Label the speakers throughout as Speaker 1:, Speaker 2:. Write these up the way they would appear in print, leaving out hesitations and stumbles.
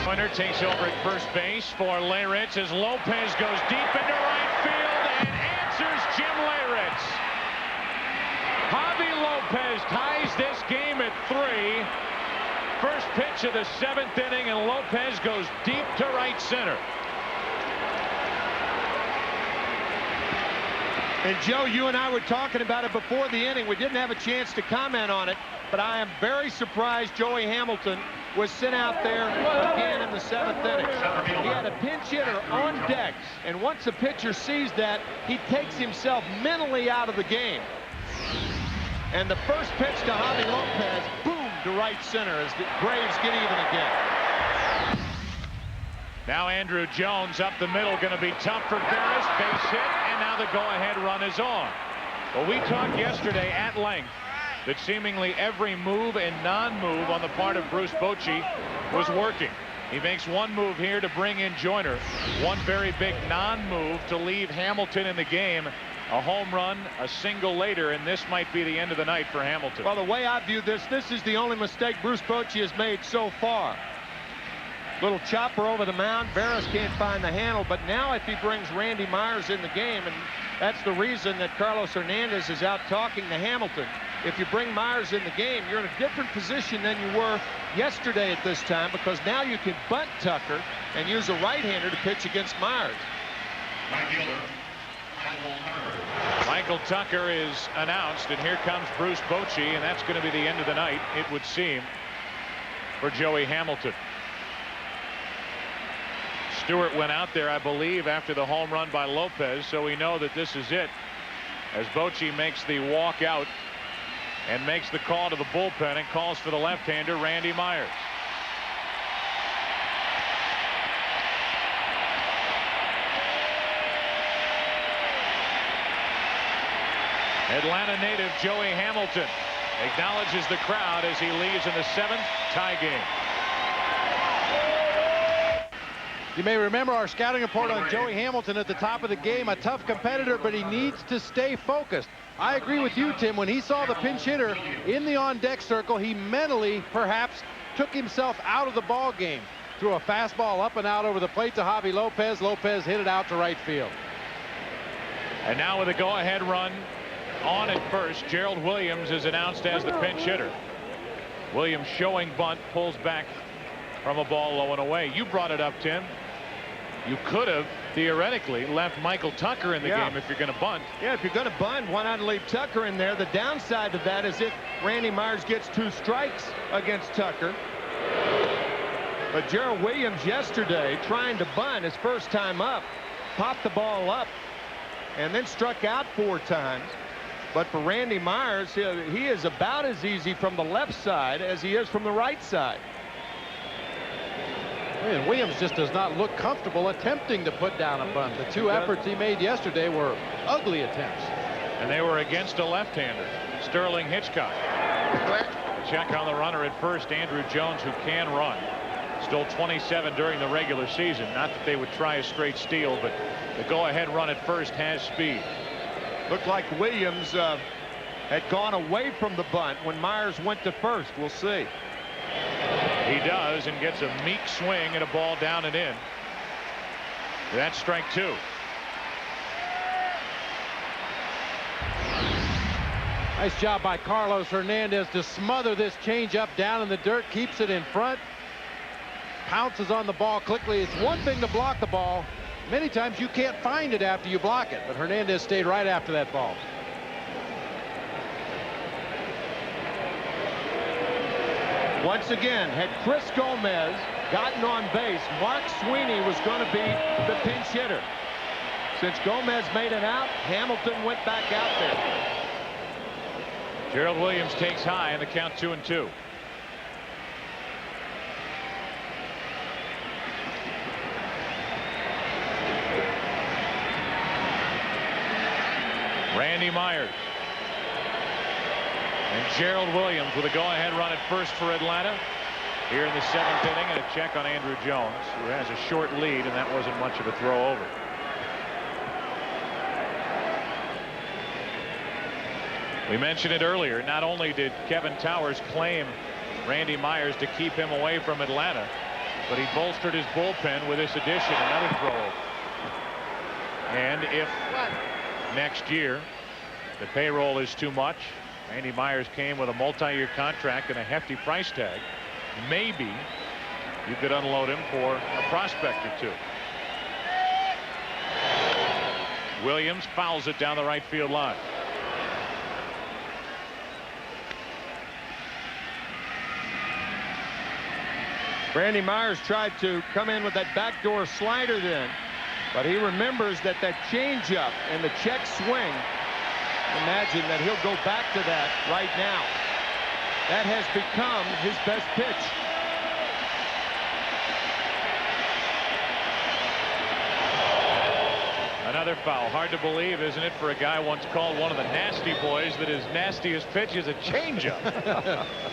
Speaker 1: Joyner takes over at first base for Leyritz as Lopez goes deep into right field and answers Jim Leyritz. Javi Lopez ties this game at 3. First pitch of the 7th inning, and Lopez goes deep to right center.
Speaker 2: And Joe, you and I were talking about it before the inning. We didn't have a chance to comment on it, but I am very surprised Joey Hamilton was sent out there again in the 7th inning. He had a pinch hitter on deck, and once the pitcher sees that, he takes himself mentally out of the game. And the first pitch to Javi Lopez, boom, to right center as the Braves get even again.
Speaker 1: Now Andrew Jones up the middle, going to be tough for Veras, base hit, and now the go-ahead run is on. Well, we talked yesterday at length that seemingly every move and non-move on the part of Bruce Bochy was working. He makes one move here to bring in Joyner, one very big non-move to leave Hamilton in the game. A home run, a single later, and this might be the end of the night for Hamilton.
Speaker 2: Well, the way I view this is the only mistake Bruce Bochy has made so far. Little chopper over the mound. Veras can't find the handle, but now if he brings Randy Myers in the game, and that's the reason that Carlos Hernandez is out talking to Hamilton. If you bring Myers in the game, you're in a different position than you were yesterday at this time, because now you can bunt Tucker and use a right-hander to pitch against Myers.
Speaker 1: Michael Tucker is announced, and here comes Bruce Bochy, and that's going to be the end of the night, it would seem, for Joey Hamilton. Stewart went out there, I believe, after the home run by Lopez, so we know that this is it, as Bochy makes the walk out and makes the call to the bullpen and calls for the left-hander Randy Myers. Atlanta native Joey Hamilton acknowledges the crowd as he leaves in the 7th tie game.
Speaker 3: You may remember our scouting report on Joey Hamilton at the top of the game. A tough competitor, but he needs to stay focused. I agree with you, Tim. When he saw the pinch hitter in the on-deck circle, he mentally perhaps took himself out of the ball game. Threw a fastball up and out over the plate to Javi Lopez. Lopez hit it out to right field.
Speaker 1: And now with a go-ahead run on at first, Gerald Williams is announced as the pinch hitter. Williams showing bunt, pulls back from a ball low and away. You brought it up, Tim. You could have theoretically left Michael Tucker in the game if you're going to bunt.
Speaker 2: Yeah, if you're going to bunt, why not leave Tucker in there? The downside of that is if Randy Myers gets 2 strikes against Tucker. But Gerald Williams yesterday, trying to bunt his first time up, popped the ball up and then struck out 4 times. But for Randy Myers, he is about as easy from the left side as he is from the right side.
Speaker 3: And Williams just does not look comfortable attempting to put down a bunt. The 2 efforts he made yesterday were ugly attempts.
Speaker 1: And they were against a left-hander, Sterling Hitchcock. Check on the runner at first, Andrew Jones, who can run. Stole 27 during the regular season. Not that they would try a straight steal, but the go-ahead run at first has speed.
Speaker 2: Looked like Williams had gone away from the bunt when Myers went to first. We'll see.
Speaker 1: He does, and gets a meek swing and a ball down and in. That's strike 2.
Speaker 3: Nice job by Carlos Hernandez to smother this changeup down in the dirt, keeps it in front, pounces on the ball quickly. It's one thing to block the ball. Many times you can't find it after you block it, but Hernandez stayed right after that ball.
Speaker 2: Once again, had Chris Gomez gotten on base, Mark Sweeney was going to be the pinch hitter. Since Gomez made it out, Hamilton went back out there.
Speaker 1: Gerald Williams takes high in the count 2-2. Randy Myers. And Gerald Williams with a go-ahead run at first for Atlanta here in the 7th inning, and a check on Andrew Jones, who has a short lead, and that wasn't much of a throw over. We mentioned it earlier. Not only did Kevin Towers claim Randy Myers to keep him away from Atlanta, But he bolstered his bullpen with this addition, another throw. And if next year the payroll is too much, Randy Myers came with a multi-year contract and a hefty price tag, maybe you could unload him for a prospect or two. Williams fouls it down the right field line.
Speaker 2: Randy Myers tried to come in with that backdoor slider then, but he remembers that changeup and the check swing. Imagine that he'll go back to that right now. That has become his best pitch.
Speaker 1: Another foul. Hard to believe, isn't it, for a guy once called one of the nasty boys that his nastiest pitch is a changeup.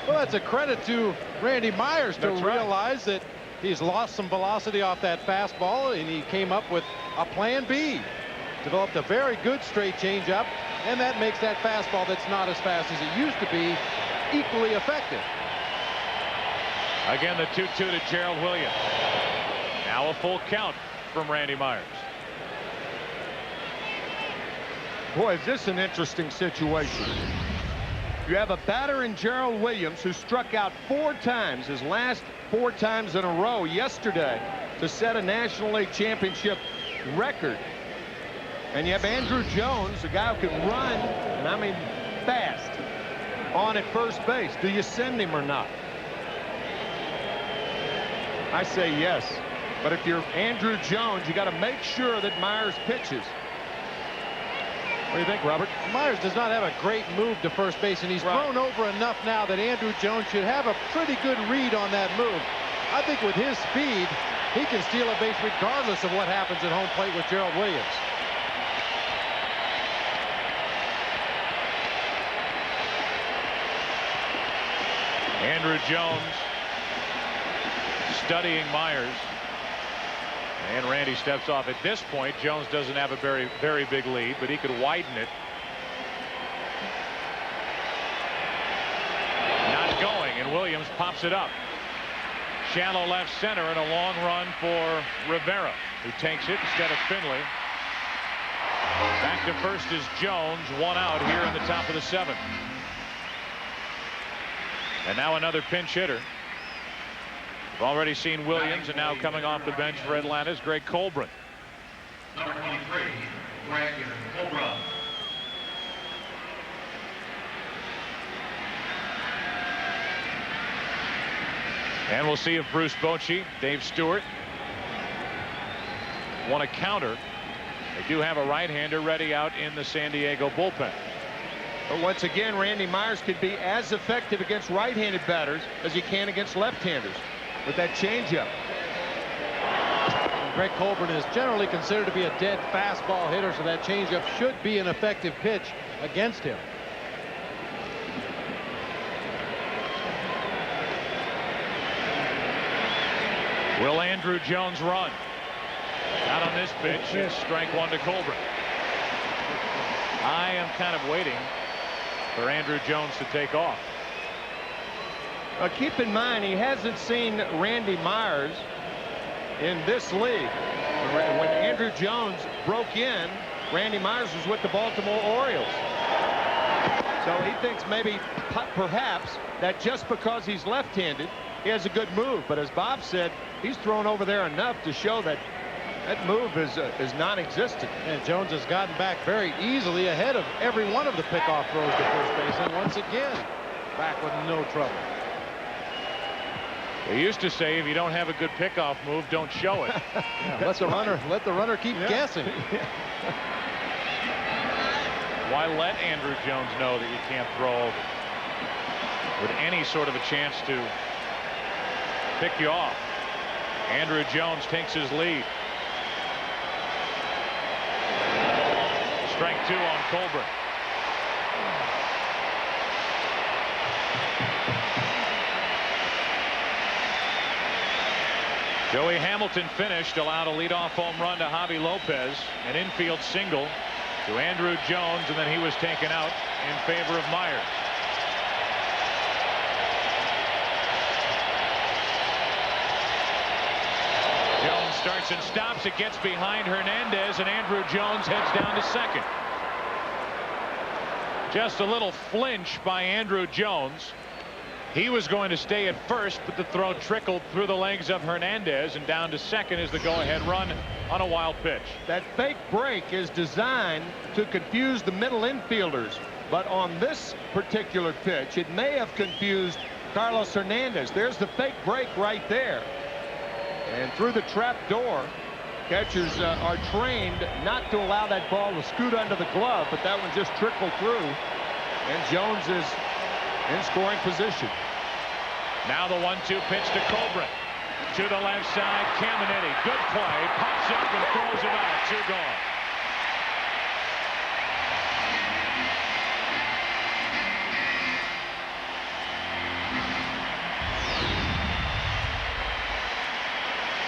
Speaker 3: Well, that's a credit to Randy Myers to
Speaker 2: That's right.
Speaker 3: realize that he's lost some velocity off that fastball, and he came up with a plan B. Developed a very good straight changeup, and that makes that fastball that's not as fast as it used to be equally effective.
Speaker 1: Again, the 2-2 to Gerald Williams. Now a full count from Randy Myers.
Speaker 2: Boy, is this an interesting situation. You have a batter in Gerald Williams who struck out 4 times, his last 4 times in a row yesterday, to set a National League Championship record. And you have Andrew Jones, a guy who can run, and I mean fast, on at first base. Do you send him or not? I say yes. But if you're Andrew Jones, you got to make sure that Myers pitches. What do you think, Robert?
Speaker 3: Myers does not have a great move to first base, and he's thrown over enough now that Andrew Jones should have a pretty good read on that move. I think with his speed, he can steal a base regardless of what happens at home plate with Gerald Williams.
Speaker 1: Andrew Jones studying Myers. And Randy steps off. At this point, Jones doesn't have a very big lead, but he could widen it. Not going, and Williams pops it up. Shallow left center, and a long run for Rivera, who takes it instead of Finley. Back to first is Jones, 1 out here in the top of the 7th. And now another pinch hitter. We've already seen Williams, and now coming off the bench for Atlanta is Greg Colbran.
Speaker 4: Number 23, Greg Colbran.
Speaker 1: And we'll see if Bruce Bochy, Dave Stewart want to counter. They do have a right-hander ready out in the San Diego bullpen.
Speaker 2: But once again, Randy Myers could be as effective against right-handed batters as he can against left-handers with that changeup.
Speaker 3: Greg Colbran is generally considered to be a dead fastball hitter, so that changeup should be an effective pitch against him.
Speaker 1: Will Andrew Jones run? Not on this pitch. It's strike 1 to Colbran. I am kind of waiting for Andrew Jones to take off.
Speaker 2: Keep in mind, he hasn't seen Randy Myers in this league. When Andrew Jones broke in, Randy Myers was with the Baltimore Orioles. So he thinks maybe, perhaps, that just because he's left-handed, he has a good move. But as Bob said, he's thrown over there enough to show that that move is non-existent.
Speaker 3: And Jones has gotten back very easily ahead of every one of the pickoff throws to first base, and once again, back with no trouble.
Speaker 1: They used to say if you don't have a good pickoff move, don't show it.
Speaker 3: Yeah, let the runner keep guessing.
Speaker 1: Why let Andrew Jones know that you can't throw with any sort of a chance to pick you off? Andrew Jones takes his lead. Strike 2 on Colbran. Joey Hamilton finished, allowed a leadoff home run to Javi Lopez, an infield single to Andrew Jones, and then he was taken out in favor of Myers. starts and stops. It gets behind Hernandez, and Andrew Jones heads down to second. Just a little flinch by Andrew Jones. He was going to stay at first, but the throw trickled through the legs of Hernandez, and down to second is the go-ahead run on a wild pitch.
Speaker 2: That fake break is designed to confuse the middle infielders, but on this particular pitch, it may have confused Carlos Hernandez. There's the fake break right there. And through the trap door, catchers are trained not to allow that ball to scoot under the glove, but that one just trickled through, and Jones is in scoring position.
Speaker 1: Now the 1-2 pitch to Colbert. To the left side, Caminiti. Good play. Pops up and throws him out. 2 gone.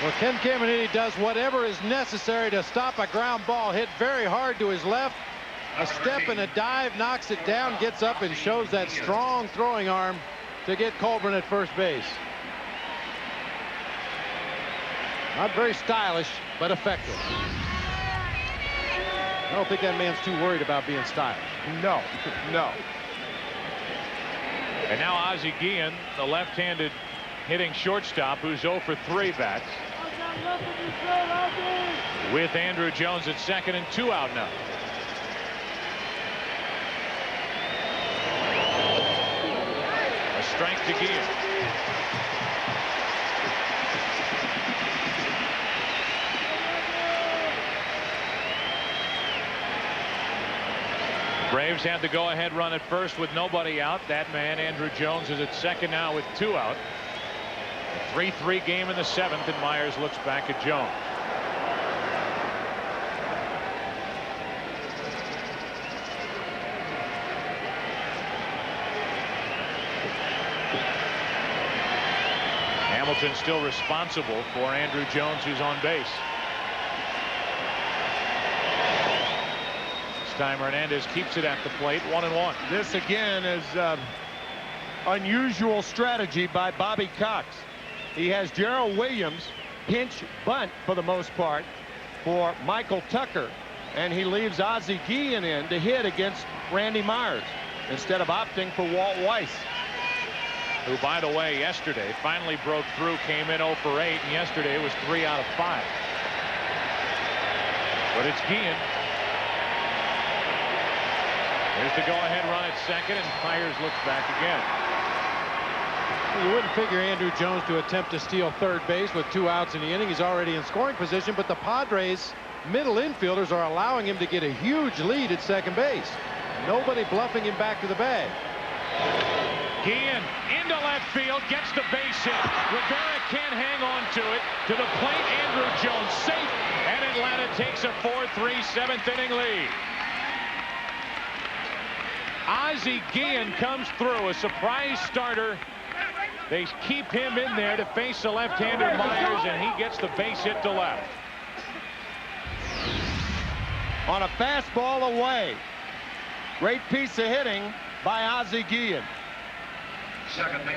Speaker 3: Well, Ken Caminiti does whatever is necessary to stop a ground ball hit very hard to his left. A step and a dive, knocks it down, gets up and shows that strong throwing arm to get Colburn at first base. Not very stylish, but effective. I don't think that man's too worried about being stylish.
Speaker 2: No, no.
Speaker 1: And now Ozzie Guillen, the left-handed hitting shortstop, who's 0 for 3 bats. With Andrew Jones at second and 2 out now. A strike to Guillen. Braves had the go-ahead run at first with nobody out. That man, Andrew Jones, is at second now with 2 out. A 3-3 game in the 7th, and Myers looks back at Jones. Hamilton still responsible for Andrew Jones, who's on base. This time Hernandez keeps it at the plate, 1-1.
Speaker 2: This again is unusual strategy by Bobby Cox. He has Gerald Williams pinch bunt for the most part for Michael Tucker, and he leaves Ozzie Guillen in to hit against Randy Myers instead of opting for Walt Weiss,
Speaker 1: who, by the way, yesterday finally broke through, came in 0 for 8, and yesterday was 3 out of 5. But it's Guillen. There's the go-ahead run at second, and Myers looks back again.
Speaker 3: You wouldn't figure Andrew Jones to attempt to steal third base with 2 outs in the inning. He's already in scoring position, but the Padres middle infielders are allowing him to get a huge lead at second base. Nobody bluffing him back to the bag.
Speaker 1: Guillen into left field, gets the base hit. Rivera can't hang on to it. To the plate, Andrew Jones safe, and Atlanta takes a 4-3 7th inning lead. Ozzie Guillen comes through, a surprise starter. They keep him in there to face the left-hander Myers, and he gets the base hit to left.
Speaker 2: On a fastball away. Great piece of hitting by Ozzie Guillen.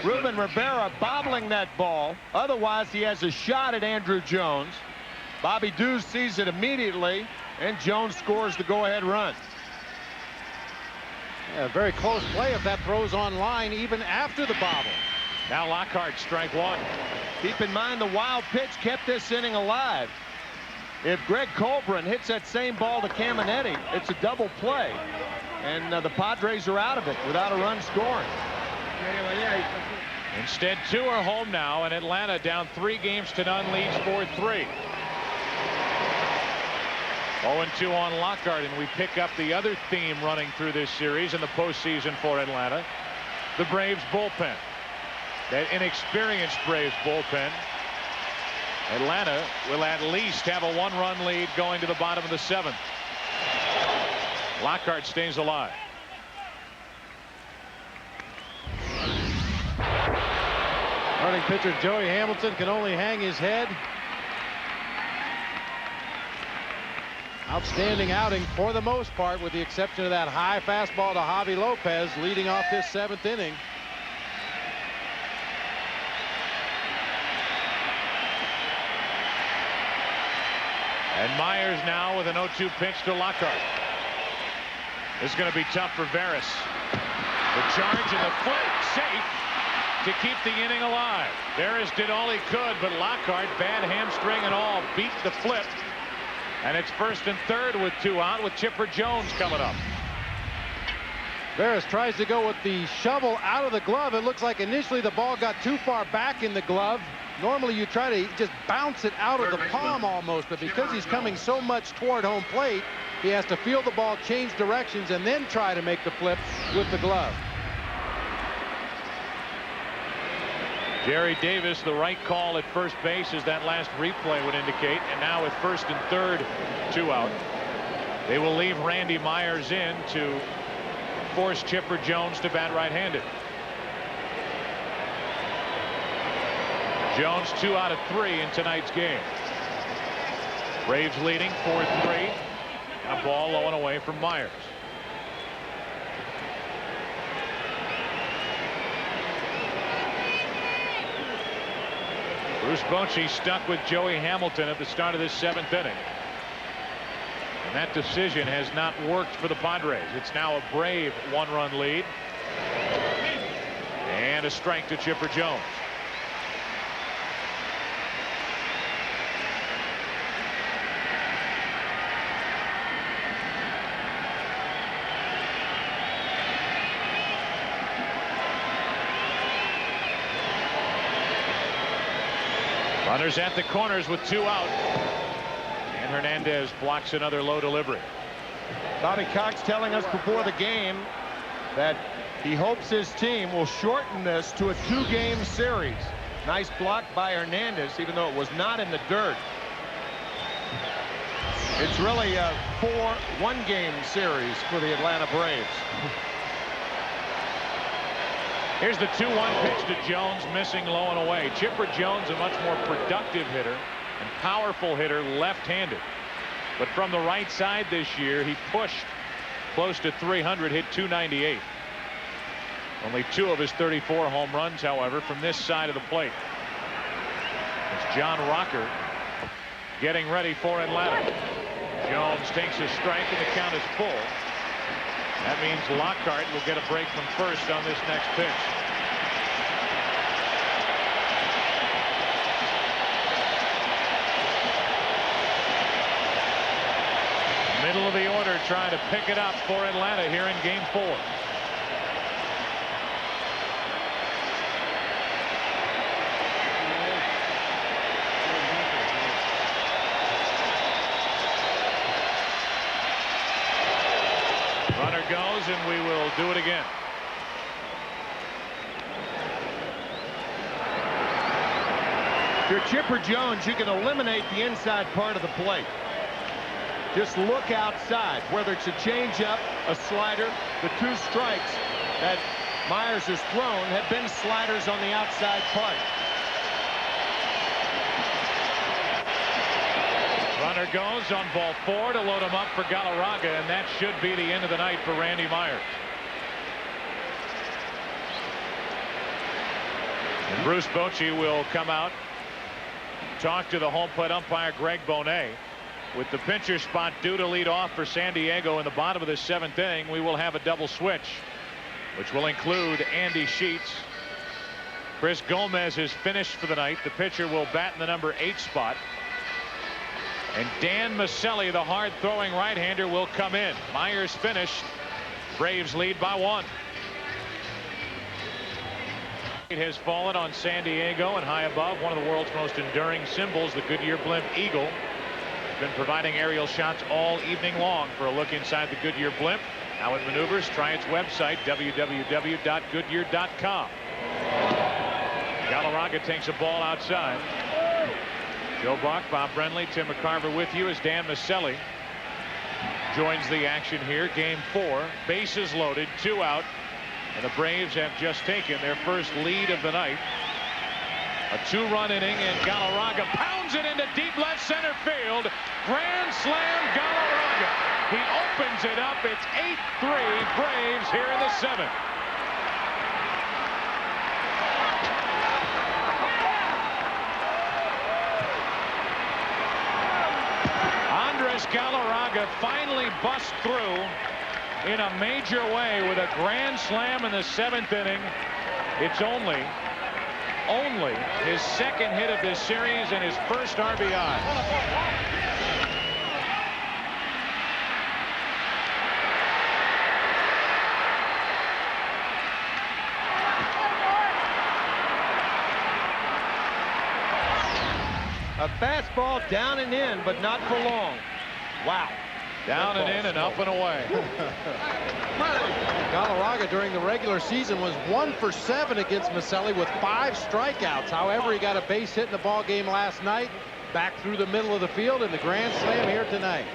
Speaker 2: Ruben Rivera bobbling that ball. Otherwise, he has a shot at Andrew Jones. Bobby Dews sees it immediately, and Jones scores the go-ahead run.
Speaker 3: Yeah, very close play if that throws on line even after the bobble.
Speaker 1: Now Lockhart, strike 1.
Speaker 2: Keep in mind the wild pitch kept this inning alive. If Greg Colbert hits that same ball to Caminiti, it's a double play. And the Padres are out of it without a run scoring.
Speaker 1: Instead, 2 are home now, and Atlanta down 3-0 leads 4-3. 0-2 on Lockhart, and we pick up the other theme running through this series in the postseason for Atlanta. The Braves bullpen. That inexperienced Braves bullpen. Atlanta will at least have a 1-run lead going to the bottom of the 7th. Lockhart stays alive.
Speaker 3: Starting pitcher Joey Hamilton can only hang his head. Outstanding outing for the most part, with the exception of that high fastball to Javi Lopez leading off this 7th inning.
Speaker 1: And Myers now with an 0-2 pitch to Lockhart. This is going to be tough for Veras. The charge and the flip safe to keep the inning alive. Veras did all he could, but Lockhart, bad hamstring and all, beat the flip. And it's first and third with 2 out with Chipper Jones coming up.
Speaker 3: Veras tries to go with the shovel out of the glove. It looks like initially the ball got too far back in the glove. Normally you try to just bounce it out of the palm almost, but because he's coming so much toward home plate, he has to feel the ball change directions and then try to make the flip with the glove.
Speaker 1: Jerry Davis, the right call at first base, as that last replay would indicate. And now with first and third, 2 out. They will leave Randy Myers in to force Chipper Jones to bat right-handed. Jones 2 out of 3 in tonight's game. Braves leading 4-3. And a ball low and away from Myers. Bruce Bochy stuck with Joey Hamilton at the start of this 7th inning. And that decision has not worked for the Padres. It's now a Brave 1-run lead. And a strike to Chipper Jones. Runners at the corners with 2 out. And Hernandez blocks another low delivery.
Speaker 2: Bobby Cox telling us before the game that he hopes his team will shorten this to a 2-game series. Nice block by Hernandez, even though it was not in the dirt. It's really a 1-game series for the Atlanta Braves.
Speaker 1: Here's the 2-1 pitch to Jones, missing low and away. Chipper Jones, a much more productive hitter and powerful hitter, left-handed. But from the right side this year, he pushed close to 300, hit 298. Only 2 of his 34 home runs, however, from this side of the plate. It's John Rocker getting ready for Atlanta. Jones takes a strike and the count is full. That means Lockhart will get a break from first on this next pitch. Middle of the order trying to pick it up for Atlanta here in game 4. Runner goes, and we will do it again.
Speaker 2: If you're Chipper Jones, you can eliminate the inside part of the plate. Just look outside, whether it's a changeup, a slider. The 2 strikes that Myers has thrown have been sliders on the outside part.
Speaker 1: Runner goes on ball 4 to load him up for Galarraga, and that should be the end of the night for Randy Myers. And Bruce Bochy will come out, talk to the home plate umpire Greg Bonet. With the pitcher spot due to lead off for San Diego in the bottom of the 7th inning, we will have a double switch, which will include Andy Sheets. Chris Gomez is finished for the night. The pitcher will bat in the number 8 spot. And Dan Maselli, the hard-throwing right-hander, will come in. Myers finished. Braves lead by 1. It has fallen on San Diego, and high above, one of the world's most enduring symbols, the Goodyear blimp Eagle. Been providing aerial shots all evening long. For a look inside the Goodyear blimp, how it maneuvers, try its website, www.goodyear.com. Galarraga takes a ball outside. Joe Buck, Bob Brenly, Tim McCarver with you as Dan Maselli joins the action here. Game 4, bases loaded, 2 out, and the Braves have just taken their first lead of the night. A 2-run inning, and Galarraga pounds it into deep left center field. Grand slam, Galarraga. He opens it up. It's 8-3 Braves here in the 7th. Chris Galarraga finally busts through in a major way with a grand slam in the 7th inning. It's only his second hit of this series and his first RBI.
Speaker 2: A fastball down and in, but not for long. Wow.
Speaker 1: Down and in and up and away.
Speaker 3: Galarraga during the regular season was 1 for 7 against Maselli with 5 strikeouts. However, he got a base hit in the ball game last night, back through the middle of the field in the grand slam here tonight.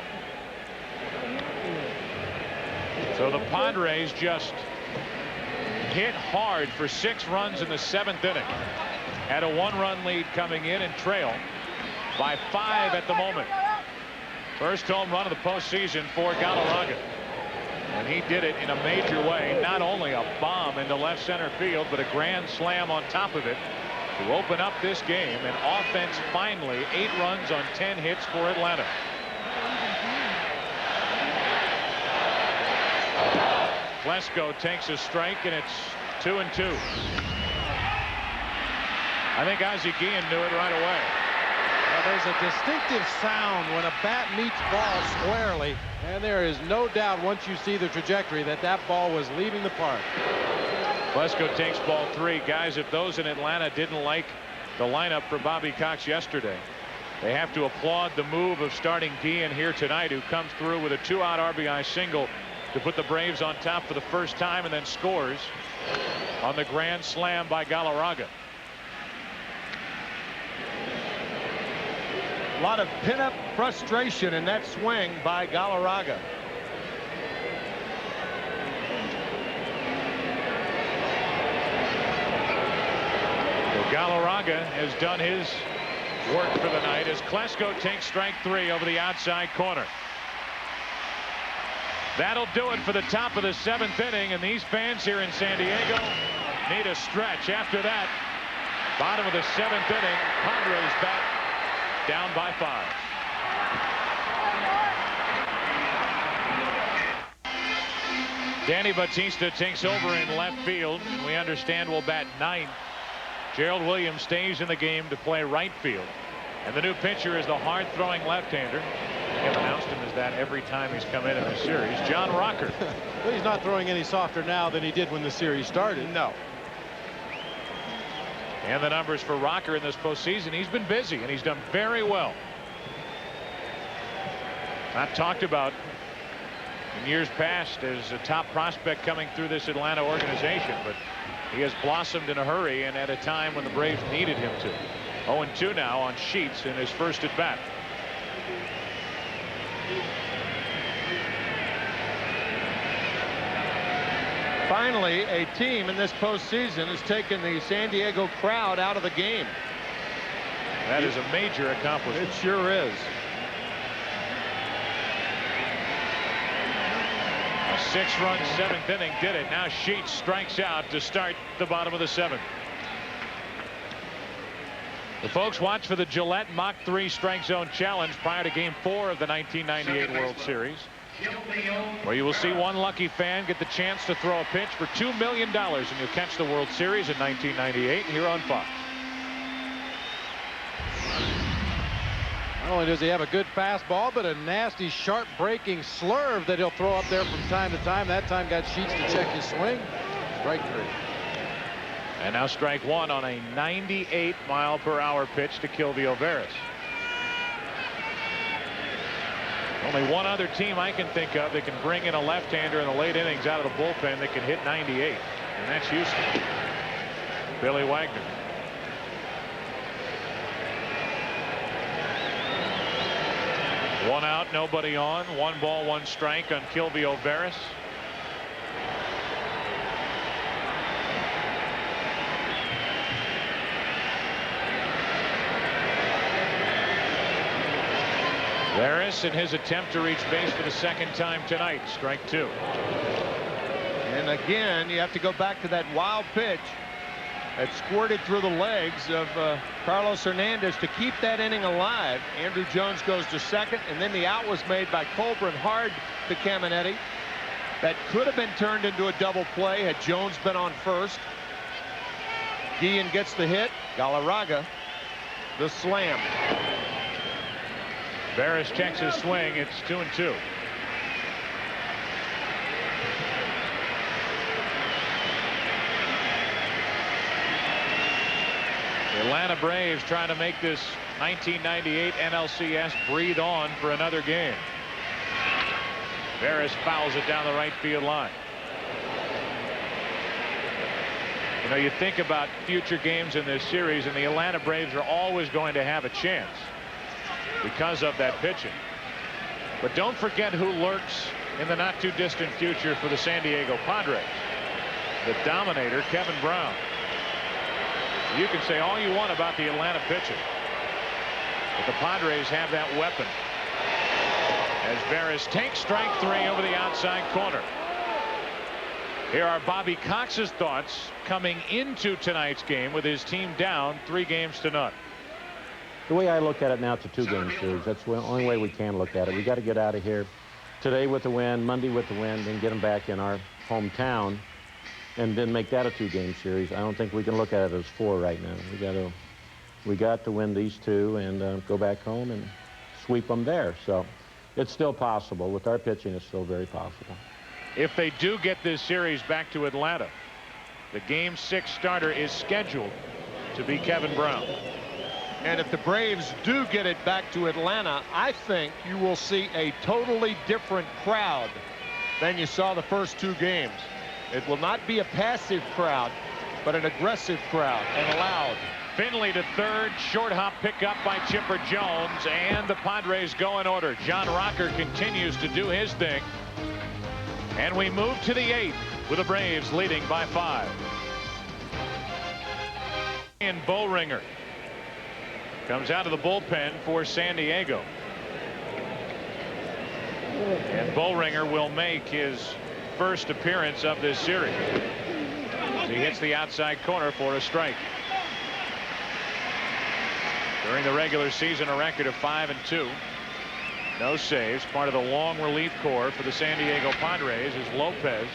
Speaker 1: So the Padres just hit hard for 6 runs in the 7th inning. Had a 1-run lead coming in and trail by 5 at the moment. First home run of the postseason for Galarraga. And he did it in a major way. Not only a bomb into left center field, but a grand slam on top of it to open up this game. And offense finally 8 runs on 10 hits for Atlanta. Klesko takes a strike, and it's 2-2. I think Ozzie Guillen knew it right away.
Speaker 3: Well, there's a distinctive sound when a bat meets ball squarely, and there is no doubt once you see the trajectory that that ball was leaving the park.
Speaker 1: Klesko takes ball 3. Guys, if those in Atlanta didn't like the lineup for Bobby Cox yesterday, they have to applaud the move of starting Guillen here tonight, who comes through with a 2-out RBI single to put the Braves on top for the first time, and then scores on the grand slam by Galarraga.
Speaker 2: A lot of pin-up frustration in that swing by Galarraga.
Speaker 1: So Galarraga has done his work for the night as Klesko takes strike 3 over the outside corner. That'll do it for the top of the 7th inning, and these fans here in San Diego need a stretch. After that, bottom of the 7th inning, Padres back down by 5. Danny Batista takes over in left field, and we understand will bat 9th. Gerald Williams stays in the game to play right field, and the new pitcher is the hard-throwing left-hander. They have announced him as that every time he's come in the series, John Rocker.
Speaker 3: Well, he's not throwing any softer now than he did when the series started.
Speaker 2: No.
Speaker 1: And the numbers for Rocker in this postseason, he's been busy and he's done very well. Not talked about in years past as a top prospect coming through this Atlanta organization, but he has blossomed in a hurry and at a time when the Braves needed him to. 0-2 now on Sheets in his first at bat.
Speaker 2: Finally, a team in this postseason has taken the San Diego crowd out of the game.
Speaker 1: That is a major accomplishment.
Speaker 2: It sure is.
Speaker 1: A 6-run 7th inning did it. Now Sheets strikes out to start the bottom of the 7th. The folks watch for the Gillette Mach 3 strike zone challenge prior to Game 4 of the 1998 World Series, where you will see one lucky fan get the chance to throw a pitch for $2 million, and you'll catch the World Series in 1998 here on Fox.
Speaker 3: Not only does he have a good fastball, but a nasty, sharp breaking slurve that he'll throw up there from time to time. That time got Sheets to check his swing. Strike 3.
Speaker 1: And now strike 1 on a 98-mile-per-hour pitch to Kilvio Veras. Only one other team I can think of that can bring in a left-hander in the late innings out of the bullpen that can hit 98, and that's Houston. Billy Wagner. One out, nobody on. 1 ball, 1 strike on Kilvio Veras. Veras in his attempt to reach base for the 2nd time tonight. Strike 2.
Speaker 2: And again, you have to go back to that wild pitch that squirted through the legs of Carlos Hernandez to keep that inning alive. Andrew Jones goes to second, and then the out was made by Colburn hard to Caminetti. That could have been turned into a double play had Jones been on first. Guillen gets the hit. Galarraga the slam.
Speaker 1: Veras checks his swing. It's 2-2. The Atlanta Braves trying to make this 1998 NLCS breathe on for another game. Veras fouls it down the right field line. You know, you think about future games in this series, and the Atlanta Braves are always going to have a chance because of that pitching. But don't forget who lurks in the not too distant future for the San Diego Padres. The dominator, Kevin Brown. You can say all you want about the Atlanta pitching, but the Padres have that weapon. As Veras takes strike 3 over the outside corner. Here are Bobby Cox's thoughts coming into tonight's game with his team down 3-0.
Speaker 5: The way I look at it now, it's a 2-game series. That's the only way we can look at it. We got to get out of here today with the win, Monday with the win, then get them back in our hometown, and then make that a 2-game series. I don't think we can look at it as 4 right now. We got to win these 2 and go back home and sweep them there. So it's still possible. With our pitching, it's still very possible.
Speaker 1: If they do get this series back to Atlanta, the Game 6 starter is scheduled to be Kevin Brown.
Speaker 2: And if the Braves do get it back to Atlanta, I think you will see a totally different crowd than you saw the first 2 games. It will not be a passive crowd, but an aggressive crowd and loud.
Speaker 1: Finley to third, short hop pickup by Chipper Jones, and the Padres go in order. John Rocker continues to do his thing. And we move to the 8th with the Braves leading by 5. And Boehringer comes out of the bullpen for San Diego. And Boehringer will make his first appearance of this series. He hits the outside corner for a strike. During the regular season, a record of 5-2. No saves. Part of the long relief corps for the San Diego Padres is Lopez.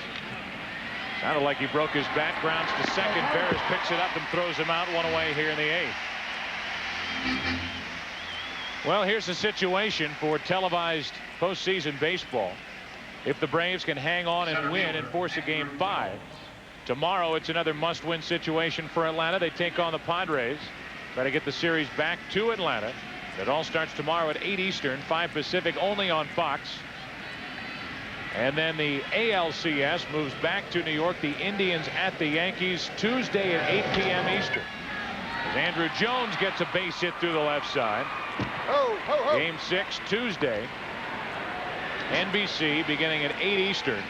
Speaker 1: Sounded like he broke his back, grounds to second. Veras picks it up and throws him out, 1 away here in the 8th. Well, here's the situation for televised postseason baseball. If the Braves can hang on and win and force a Game 5, tomorrow it's another must-win situation for Atlanta. They take on the Padres, try to get the series back to Atlanta. It all starts tomorrow at 8 Eastern, 5 Pacific, only on Fox. And then the ALCS moves back to New York. The Indians at the Yankees Tuesday at 8 p.m. Eastern. As Andrew Jones gets a base hit through the left side. Game 6 Tuesday. NBC beginning at 8 Eastern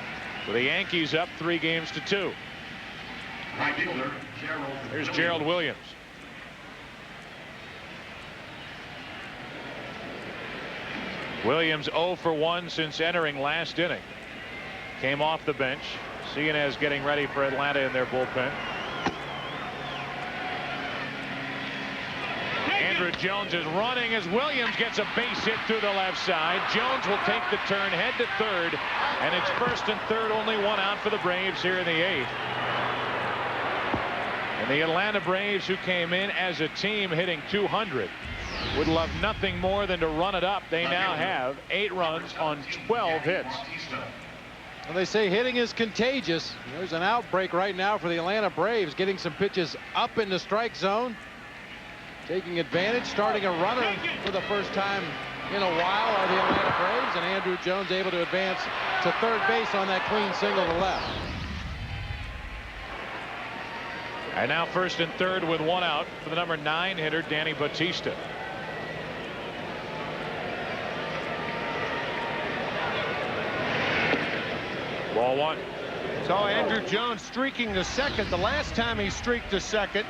Speaker 1: with the Yankees up 3-2. Here's Gerald Williams. Williams 0 for 1 since entering last inning. Came off the bench. Cianez getting ready for Atlanta in their bullpen. Andrew Jones is running as Williams gets a base hit through the left side. Jones will take the turn, head to third, and it's 1st and 3rd, only 1 out for the Braves here in the 8th. And the Atlanta Braves, who came in as a team hitting 200, would love nothing more than to run it up. They now have 8 runs on 12 hits.
Speaker 3: Well, they say hitting is contagious. There's an outbreak right now for the Atlanta Braves, getting some pitches up in the strike zone, taking advantage, starting a runner for the first time in a while are the Atlanta Braves, and Andrew Jones able to advance to third base on that clean single to left.
Speaker 1: And now 1st and 3rd with 1 out for the number 9 hitter, Danny Bautista. Ball 1.
Speaker 2: So Andrew Jones streaking to second. The last time he streaked to second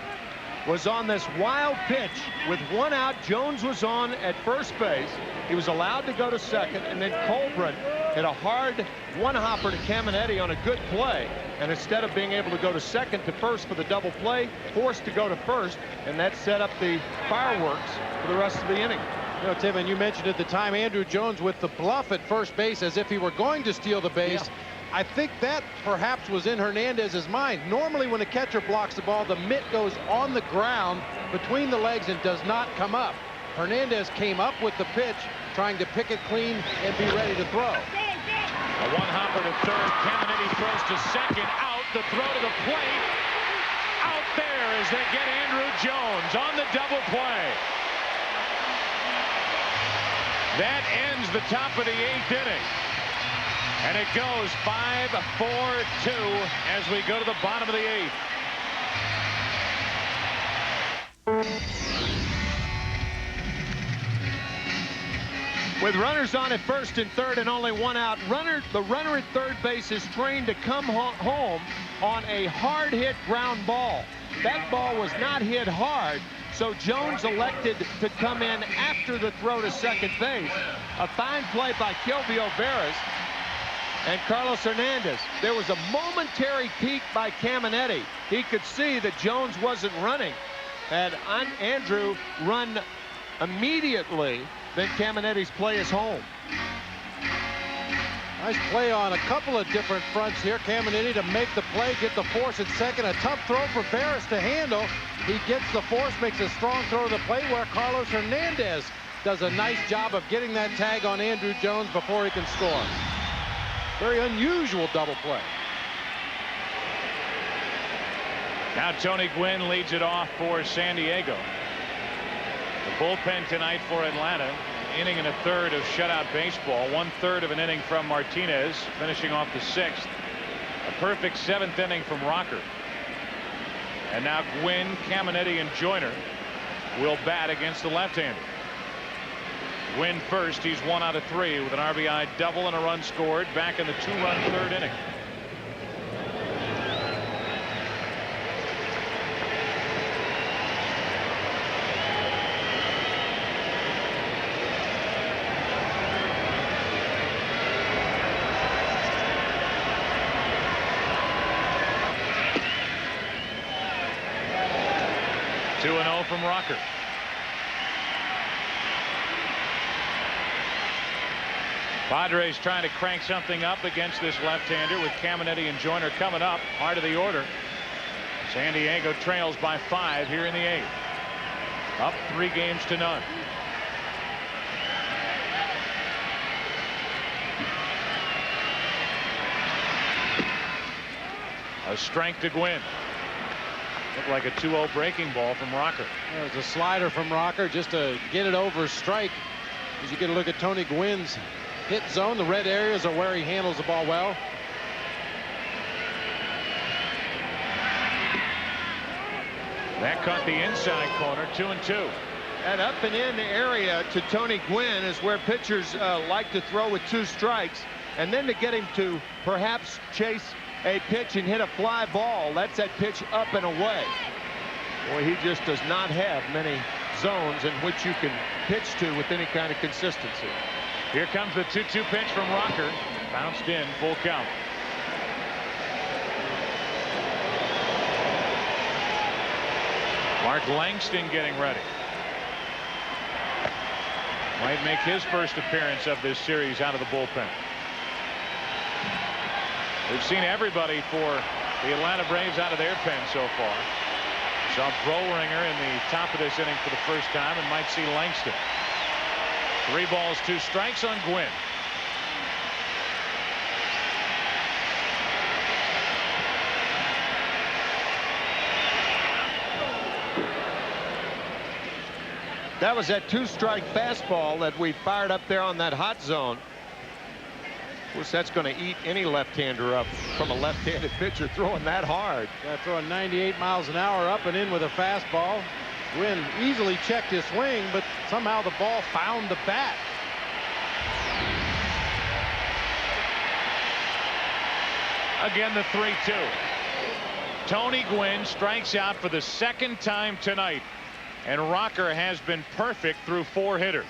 Speaker 2: was on this wild pitch with 1 out. Jones was on at first base. He was allowed to go to second, and then Colburn hit a hard 1-hopper to Caminetti on a good play. and instead of being able to go to second to first for the double play, forced to go to first, and that set up the fireworks for the rest of the inning.
Speaker 3: You know, Tim, and you mentioned at the time Andrew Jones with the bluff at first base as if he were going to steal the base.
Speaker 2: Yeah.
Speaker 3: I think that perhaps was in Hernandez's mind. Normally when a catcher blocks the ball, the mitt goes on the ground between the legs and does not come up. Hernandez came up with the pitch, trying to pick it clean and be ready to throw.
Speaker 1: A one-hopper to third. Caminiti throws to second. Out. The throw to the plate. Out there as they get Andrew Jones on the double play. That ends the top of the 8th inning. And it goes 5-4-2 as we go to the bottom of the 8th.
Speaker 2: With runners on at first and third and only one out, the runner at third base is trained to come home on a hard hit ground ball. That ball was not hit hard, so Jones elected to come in after the throw to second base. A fine play by Kelvio Veras and Carlos Hernandez. There was a momentary peek by Caminiti. He could see that Jones wasn't running. Had Andrew run immediately, then Caminiti's play is home.
Speaker 3: Nice play on a couple of different fronts here. Caminiti to make the play, get the force at second. A tough throw for Veras to handle. He gets the force, makes a strong throw to the plate where Carlos Hernandez does a nice job of getting that tag on Andrew Jones before he can score. Very unusual double play.
Speaker 1: Now Tony Gwynn leads it off for San Diego. The bullpen tonight for Atlanta. Inning and a third of shutout baseball. 1/3 of an inning from Martinez, finishing off the 6th. A perfect 7th inning from Rocker. And now Gwynn, Caminiti, and Joyner will bat against the left-hander. Gwynn first. He's 1 out of 3 with an RBI double and a run scored back in the 2-run 3rd inning. From Rocker. Padres trying to crank something up against this left-hander with Caminiti and Joyner coming up. Heart of the order. San Diego trails by 5 here in the 8th. Up 3-0. A strike to Gwynn. Looked like a 2-0 breaking ball from Rocker.
Speaker 3: There's a slider from Rocker just to get it over strike. As you get a look at Tony Gwynn's hit zone, the red areas are where he handles the ball well.
Speaker 1: That caught the inside corner. 2-2.
Speaker 2: And up and in the area to Tony Gwynn is where pitchers like to throw with 2 strikes, and then to get him to perhaps chase a pitch and hit a fly ball. That's that pitch up and away. Boy, he just does not have many zones in which you can pitch to with any kind of consistency.
Speaker 1: Here comes the 2-2 pitch from Rocker. Bounced in, full count. Mark Langston getting ready. Might make his first appearance of this series out of the bullpen. We've seen everybody for the Atlanta Braves out of their pen so far. Saw Brolinger in the top of this inning for the first time, and might see Langston. 3 balls, 2 strikes on Gwynn.
Speaker 2: That was that 2-strike fastball that we fired up there on that hot zone. Of course, that's going to eat any left-hander up from a left-handed pitcher throwing that hard.
Speaker 3: Yeah, throwing 98 miles an hour up and in with a fastball. Gwynn easily checked his swing, but somehow the ball found the bat.
Speaker 1: Again, the 3-2. Tony Gwynn strikes out for the 2nd time tonight, and Rocker has been perfect through 4 hitters.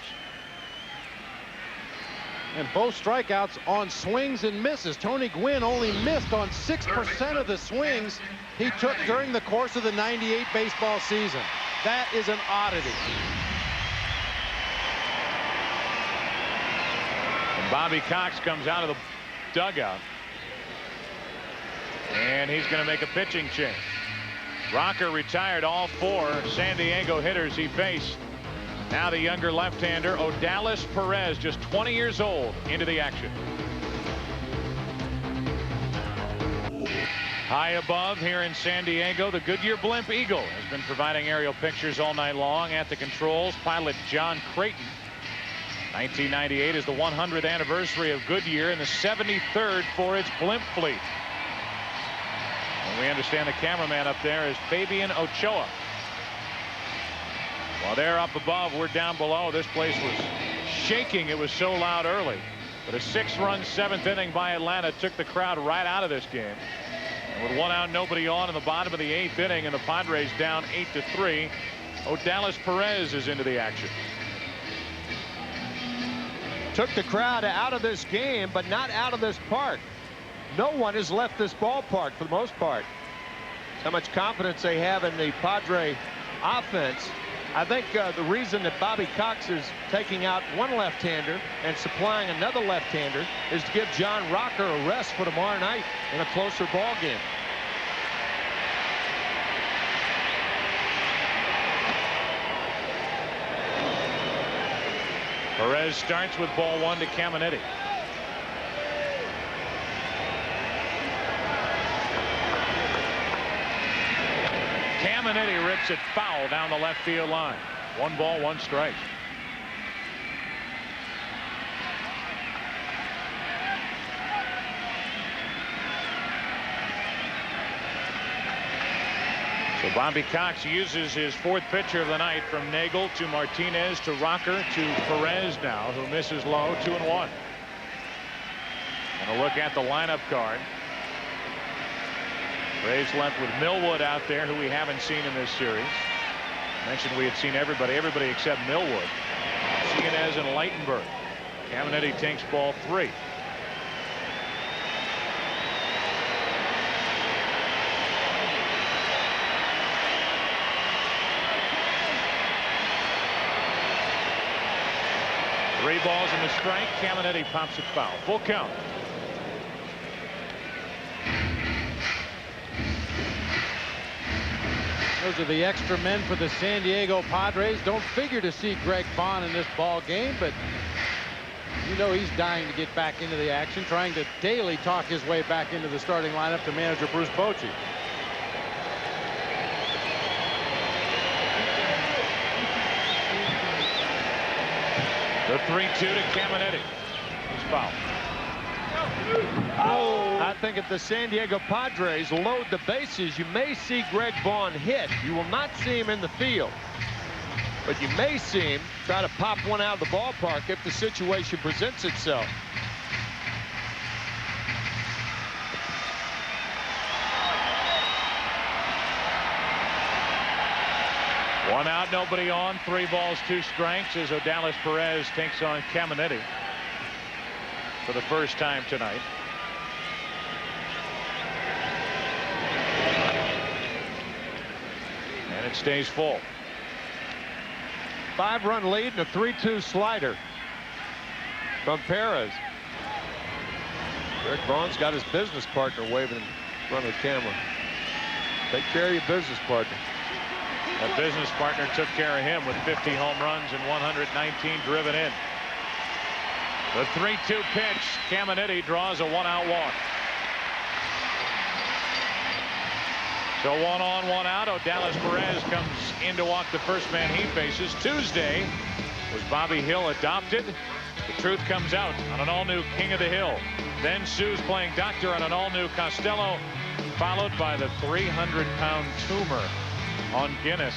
Speaker 3: And both strikeouts on swings and misses. Tony Gwynn only missed on 6% of the swings he took during the course of the '98 baseball season. That is an oddity.
Speaker 1: And Bobby Cox comes out of the dugout. And he's going to make a pitching change. Rocker retired all 4 San Diego hitters he faced. Now the younger left-hander, Odalis Perez, just 20 years old, into the action. High above here in San Diego, the Goodyear Blimp Eagle has been providing aerial pictures all night long. At the controls, pilot John Creighton. 1998 is the 100th anniversary of Goodyear and the 73rd for its blimp fleet. And we understand the cameraman up there is Fabian Ochoa. While they're up above, we're down below. This place was shaking. It was so loud early. But a 6-run 7th inning by Atlanta took the crowd right out of this game. And with 1 out, nobody on in the bottom of the 8th inning, and the Padres down 8-3, Odalis Perez is into the action.
Speaker 2: Took the crowd out of this game, but not out of this park. No one has left this ballpark for the most part. How much confidence they have in the Padre offense. I think the reason that Bobby Cox is taking out one left-hander and supplying another left-hander is to give John Rocker a rest for tomorrow night in a closer ball game.
Speaker 1: Perez starts with ball 1 to Caminiti. Caminiti rips it foul down the left field line. 1 ball, 1 strike. So Bobby Cox uses his 4th pitcher of the night, from Nagel to Martinez to Rocker to Perez now, who misses low. 2-1. And a look at the lineup card. Braves left with Millwood out there, who we haven't seen in this series. I mentioned we had seen everybody except Millwood. Cianez and Leitenberg. Caminiti takes ball 3. Three balls and a strike. Caminiti pops it foul. Full count.
Speaker 3: Those are the extra men for the San Diego Padres. Don't figure to see Greg Vaughn in this ball game, but you know he's dying to get back into the action, trying to daily talk his way back into the starting lineup to manager Bruce Bochy.
Speaker 1: The 3-2 to Caminiti. He's fouled.
Speaker 2: I think if the San Diego Padres load the bases, you may see Greg Vaughn hit. You will not see him in the field, but you may see him try to pop one out of the ballpark if the situation presents itself.
Speaker 1: One out, nobody on. 3 balls, 2 strikes as Odalis Perez takes on Caminiti for the first time tonight. And it stays full.
Speaker 2: 5-run lead and a 3-2 slider from Perez. Greg Vaughn's got his business partner waving in front of the camera. Take care of your business partner.
Speaker 1: That business partner took care of him with 50 home runs and 119 driven in. The 3-2 pitch. Caminiti draws a 1-out walk. So 1 on, 1 out. Odalis Perez comes in to walk the first man he faces. Tuesday was Bobby Hill adopted. The truth comes out on an all-new King of the Hill. Then Sue's playing doctor on an all-new Costello, followed by the 300-pound tumor on Guinness.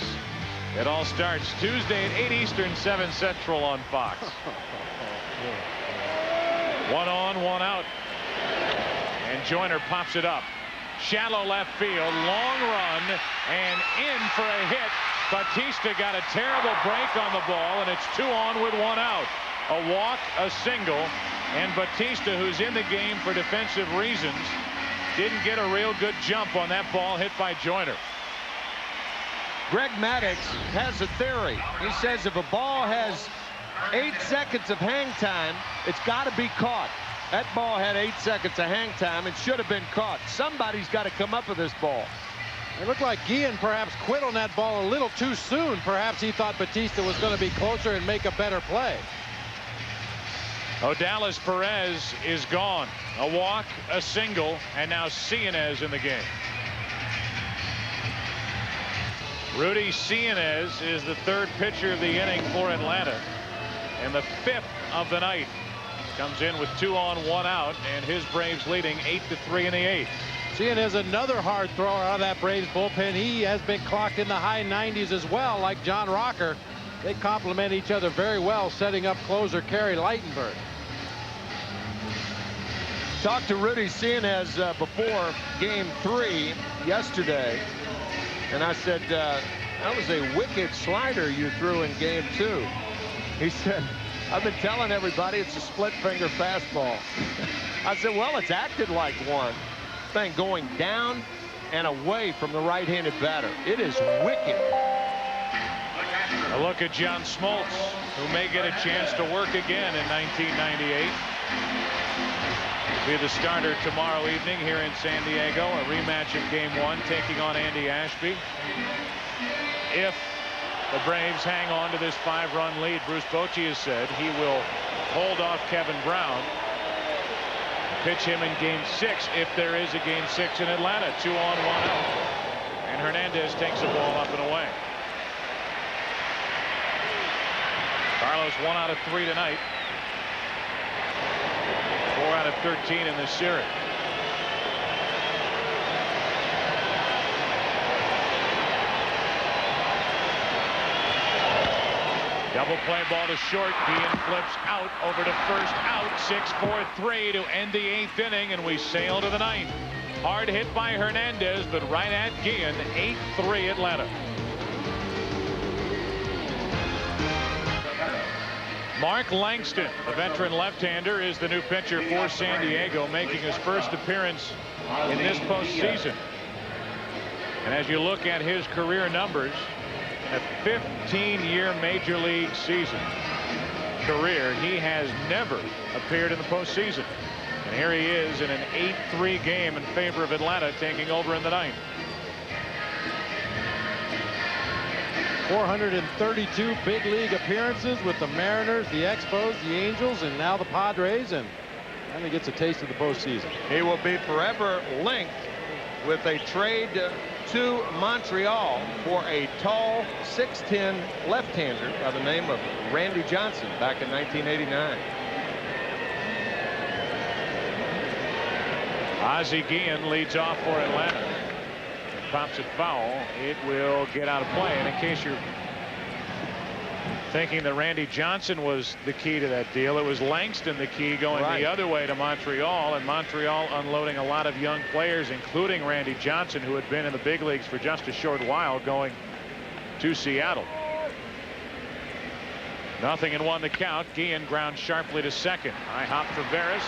Speaker 1: It all starts Tuesday at 8 Eastern, 7 Central on Fox. 1 on, 1 out. And Joyner pops it up. Shallow left field, long run, and in for a hit Bautista got a terrible break on the ball, and it's 2 on with 1 out. A walk, a single, and Bautista, who's in the game for defensive reasons, didn't get a real good jump on that ball hit by Joyner.
Speaker 2: Greg Maddux has a theory. He says if a ball has 8 seconds of hang time, it's got to be caught. That ball had 8 seconds of hang time and should have been caught. Somebody's got to come up with this ball.
Speaker 3: It looked like Guillen perhaps quit on that ball a little too soon. Perhaps he thought Bautista was going to be closer and make a better play.
Speaker 1: Odalis Perez is gone. A walk, a single, and now Cianez in the game. Rudy Cianez is the 3rd pitcher of the inning for Atlanta, and the 5th of the night. Comes in with 2 on, 1 out, and his Braves leading 8-3 in the 8th.
Speaker 3: Cianez, another hard thrower out of that Braves bullpen. He has been clocked in the high 90s as well, like John Rocker. They complement each other very well, setting up closer Kerry Lightenberg.
Speaker 2: Talked to Rudy Cianez before Game 3 yesterday, and I said, that was a wicked slider you threw in Game 2. He said, I've been telling everybody it's a split finger fastball. I said, well, it's acted like one. Thing going down and away from the right-handed batter. It is wicked.
Speaker 1: A look at John Smoltz, who may get a chance to work again in 1998. Be the starter tomorrow evening here in San Diego. A rematch of Game 1, taking on Andy Ashby. If the Braves hang on to this 5-run lead, Bruce Bochy has said he will hold off Kevin Brown, pitch him in Game 6 if there is a Game 6 in Atlanta. 2 on, 1 out, and Hernandez takes the ball up and away. Carlos 1 out of 3 tonight. 4 out of 13 in this series. Double play ball to short. Guillen flips out over to first, out. 6-4-3 to end the 8th inning, and we sail to the 9th. Hard hit by Hernandez, but right at Guillen. 8-3 Atlanta. Mark Langston, the veteran left-hander, is the new pitcher for San Diego, making his first appearance in this postseason. And as you look at his career numbers, a 15-year major league season career, he has never appeared in the postseason. And here he is in an 8-3 game in favor of Atlanta, taking over in the 9th.
Speaker 3: 432 big league appearances with the Mariners, the Expos, the Angels, and now the Padres, and he gets a taste of the postseason.
Speaker 2: He will be forever linked with a trade to Montreal for a tall 6'10" left-hander by the name of Randy Johnson back in 1989.
Speaker 1: Ozzie Guillen leads off for Atlanta. Pops it foul. It will get out of play. And in case you're thinking that Randy Johnson was the key to that deal, it was Langston the key going the other way to Montreal, and Montreal unloading a lot of young players, including Randy Johnson, who had been in the big leagues for just a short while, going to Seattle. 0-1 the count. Guillen grounds sharply to second. High hop for Veras.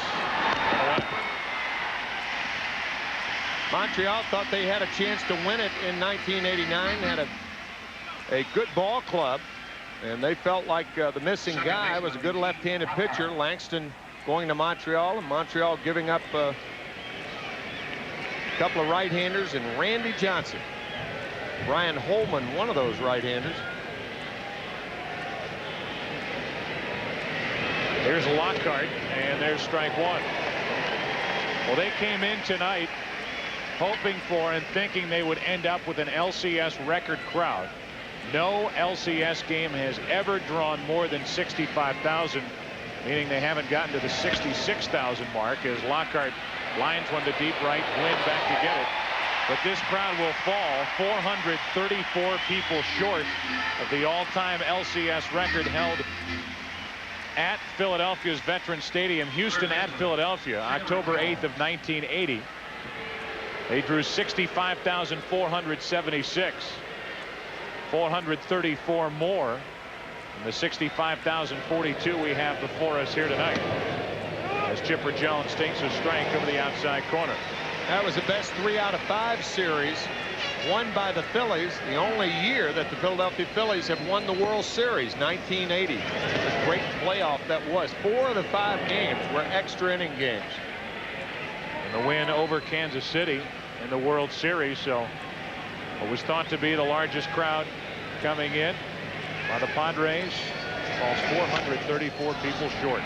Speaker 2: Montreal thought they had a chance to win it in 1989. Had a good ball club, and they felt like the missing guy was a good left-handed pitcher. Langston going to Montreal, and Montreal giving up a couple of right-handers, and Randy Johnson. Brian Holman, one of those right-handers.
Speaker 1: Here's Lockhart, and there's strike 1. Well, they came in tonight hoping for and thinking they would end up with an LCS record crowd. No LCS game has ever drawn more than 65,000, meaning they haven't gotten to the 66,000 mark, as Lockhart lines one to deep right. Gwynn back to get it. But this crowd will fall 434 people short of the all-time LCS record held at Philadelphia's Veterans Stadium. Houston at Philadelphia, October 8th of 1980. They drew 65,476. 434 more than the 65,042 we have before us here tonight, as Chipper Jones takes a strike over the outside corner.
Speaker 2: That was the best 3 out of 5 series won by the Phillies, the only year that the Philadelphia Phillies have won the World Series, 1980. A great playoff that was. 4 of the 5 games were extra inning games.
Speaker 1: And the win over Kansas City in the World Series, so what was thought to be the largest crowd coming in by the Padres falls 434 people short.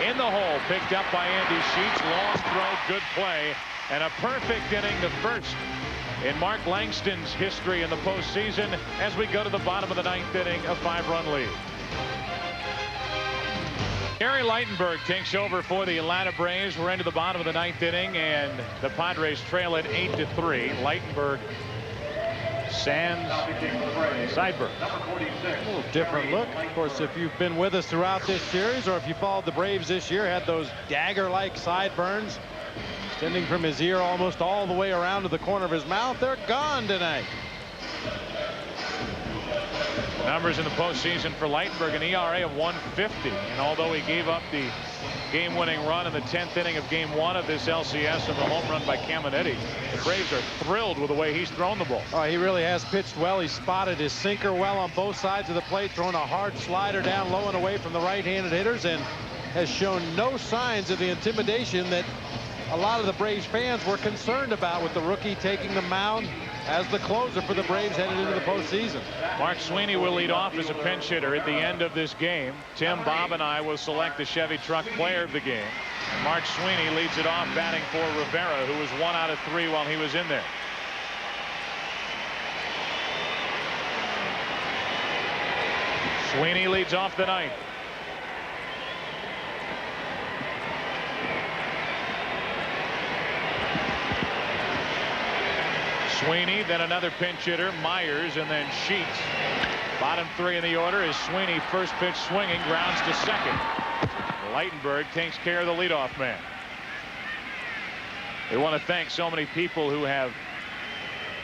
Speaker 1: In the hole, picked up by Andy Sheets. Long throw, good play, and a perfect inning, the first in Mark Langston's history in the postseason, as we go to the bottom of the 9th inning, a 5-run lead. Gary Ligtenberg takes over for the Atlanta Braves. We're into the bottom of the 9th inning, and the Padres trail it 8-3. Ligtenberg sands Seidberg.
Speaker 3: A little different look. Of course, if you've been with us throughout this series, or if you followed the Braves this year, had those dagger-like sideburns extending from his ear almost all the way around to the corner of his mouth. They're gone tonight.
Speaker 1: Numbers in the postseason for Ligtenberg, an ERA of 150, and although he gave up the game-winning run in the 10th inning of Game 1 of this LCS and the home run by Caminetti, the Braves are thrilled with the way he's thrown the ball.
Speaker 3: Oh, he really has pitched well. He spotted his sinker well on both sides of the plate, throwing a hard slider down low and away from the right-handed hitters, and has shown no signs of the intimidation that a lot of the Braves fans were concerned about, with the rookie taking the mound as the closer for the Braves headed into the postseason.
Speaker 1: Mark Sweeney will lead off as a pinch hitter at the end of this game. Tim, Bob, and I will select the Chevy Truck player of the game. Mark Sweeney leads it off, batting for Rivera, who was 1 out of 3 while he was in there. Sweeney leads off the 9th. Sweeney, then another pinch hitter, Myers, and then Sheets. Bottom 3 in the order is Sweeney. First pitch swinging, grounds to second. Ligtenberg takes care of the leadoff man. We want to thank so many people who have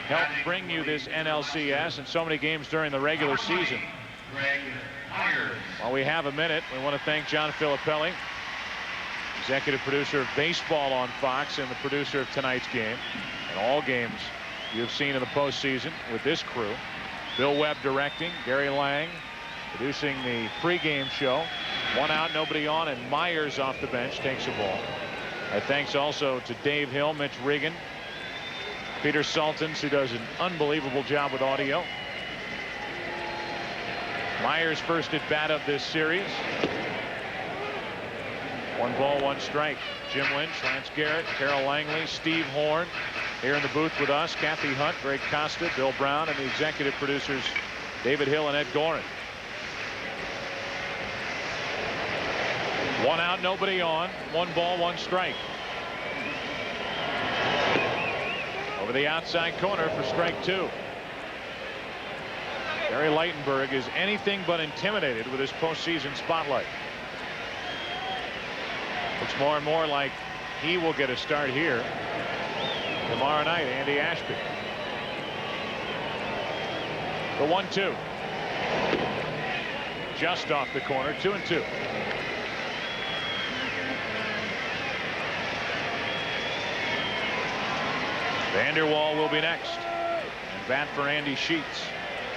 Speaker 1: helped bring you this NLCS and so many games during the regular season. While we have a minute, we want to thank John Filippelli, executive producer of baseball on Fox and the producer of tonight's game and all games you've seen in the postseason with this crew. Bill Webb directing, Gary Lang producing the pregame show. 1 out, nobody on, and Myers off the bench takes a ball. Our thanks also to Dave Hill, Mitch Regan, Peter Sultans, who does an unbelievable job with audio. Myers first at bat of this series. 1 ball, 1 strike. Jim Lynch, Lance Garrett, Carol Langley, Steve Horn here in the booth with us. Kathy Hunt, Greg Costa, Bill Brown, and the executive producers David Hill and Ed Gorin. 1 out, nobody on. 1 ball, 1 strike. Over the outside corner for strike 2. Gary Ligtenberg is anything but intimidated with his postseason spotlight. Looks more and more like he will get a start here tomorrow night. Andy Ashby. The 1-2. Just off the corner. 2-2. Vanderwall will be next. And bat for Andy Sheets.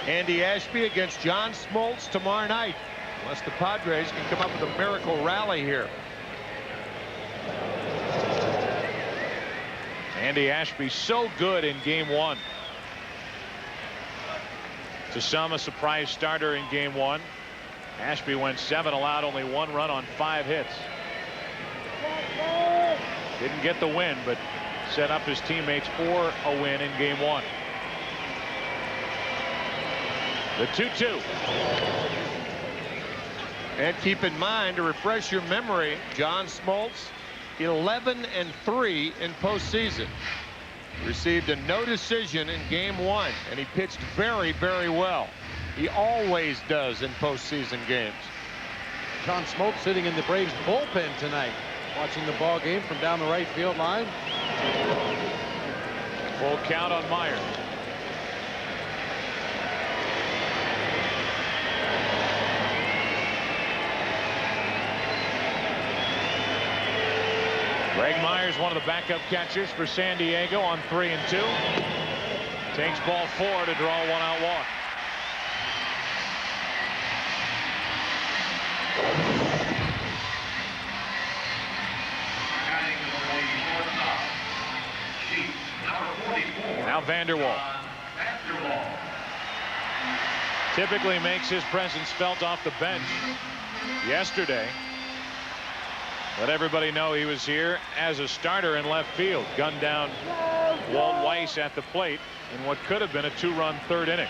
Speaker 2: Andy Ashby against John Smoltz tomorrow night, unless the Padres can come up with a miracle rally here.
Speaker 1: Andy Ashby so good in Game 1. To some, a surprise starter in Game 1. Ashby went 7, allowed only 1 run on 5 hits. Didn't get the win, but set up his teammates for a win in Game 1. The 2-2.
Speaker 2: And keep in mind, to refresh your memory, John Smoltz 11-3 in postseason. Received a no decision in Game 1, and he pitched very, very well. He always does in postseason games.
Speaker 3: John Smoltz sitting in the Braves bullpen tonight, watching the ball game from down the right field line.
Speaker 1: Full count on Myers. Greg Myers, one of the backup catchers for San Diego, on 3-2. Takes ball 4 to draw a 1-out walk. Now Vanderwall. Typically makes his presence felt off the bench. Yesterday, let everybody know he was here as a starter in left field. Gunned down Walt Weiss at the plate in what could have been a 2-run third inning.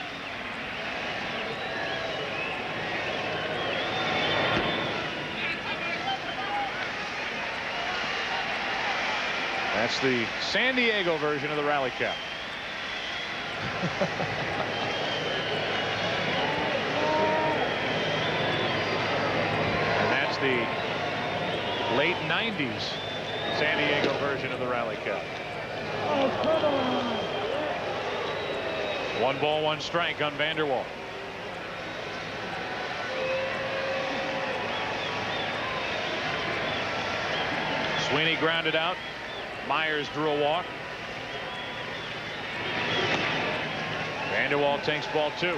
Speaker 1: That's the San Diego version of the rally cap. And that's the late 90s San Diego version of the rally cap. 1 ball, 1 strike on Vanderwall. Sweeney grounded out. Myers drew a walk. Vanderwall takes ball 2.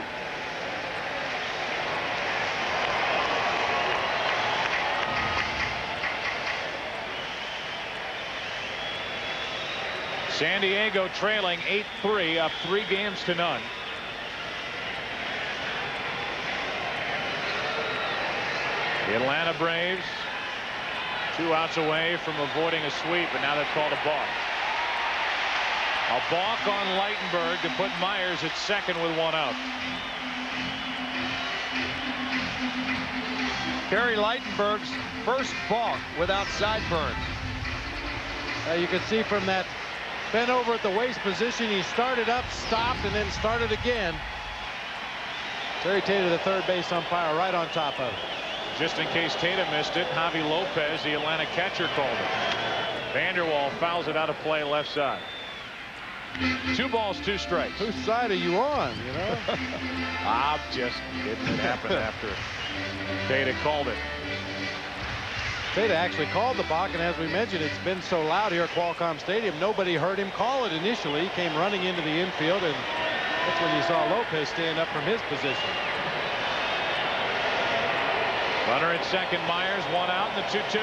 Speaker 1: San Diego trailing 8-3, up 3 games to none. The Atlanta Braves 2 outs away from avoiding a sweep, but now they've called a balk. A balk on Lightenberg to put Myers at second with 1 out.
Speaker 2: Kerry Lightenberg's first balk without sideburns.
Speaker 3: You can see from that bent over at the waist position, he started up, stopped, and then started again. Terry Taylor, the third base umpire, right on top of it.
Speaker 1: Just in case Tatum missed it, Javi Lopez, the Atlanta catcher, called it. Vanderwall fouls it out of play left side. 2 balls, 2 strikes.
Speaker 3: Whose side are you on, you know?
Speaker 1: I'm just kidding. It happened after Tatum called it.
Speaker 3: Tatum actually called the balk, and as we mentioned, it's been so loud here at Qualcomm Stadium, nobody heard him call it initially. He came running into the infield, and that's when you saw Lopez stand up from his position.
Speaker 1: Runner at second, Myers, 1 out in the 2-2.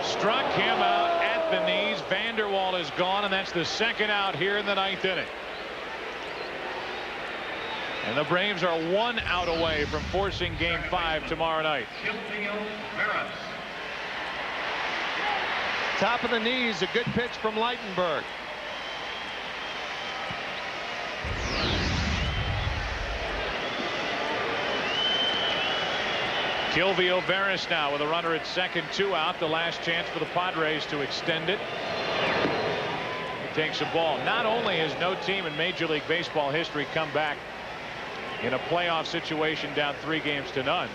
Speaker 1: Struck him out at the knees. Vanderwall is gone, and that's the 2nd out here in the 9th inning. And the Braves are 1 out away from forcing Game 5 tomorrow night.
Speaker 2: Top of the knees, a good pitch from Lightenberg.
Speaker 1: Kilvio Veras now with a runner at second, 2 out. The last chance for the Padres to extend it. He takes a ball. Not only has no team in Major League Baseball history come back in a playoff situation down 3 games to none,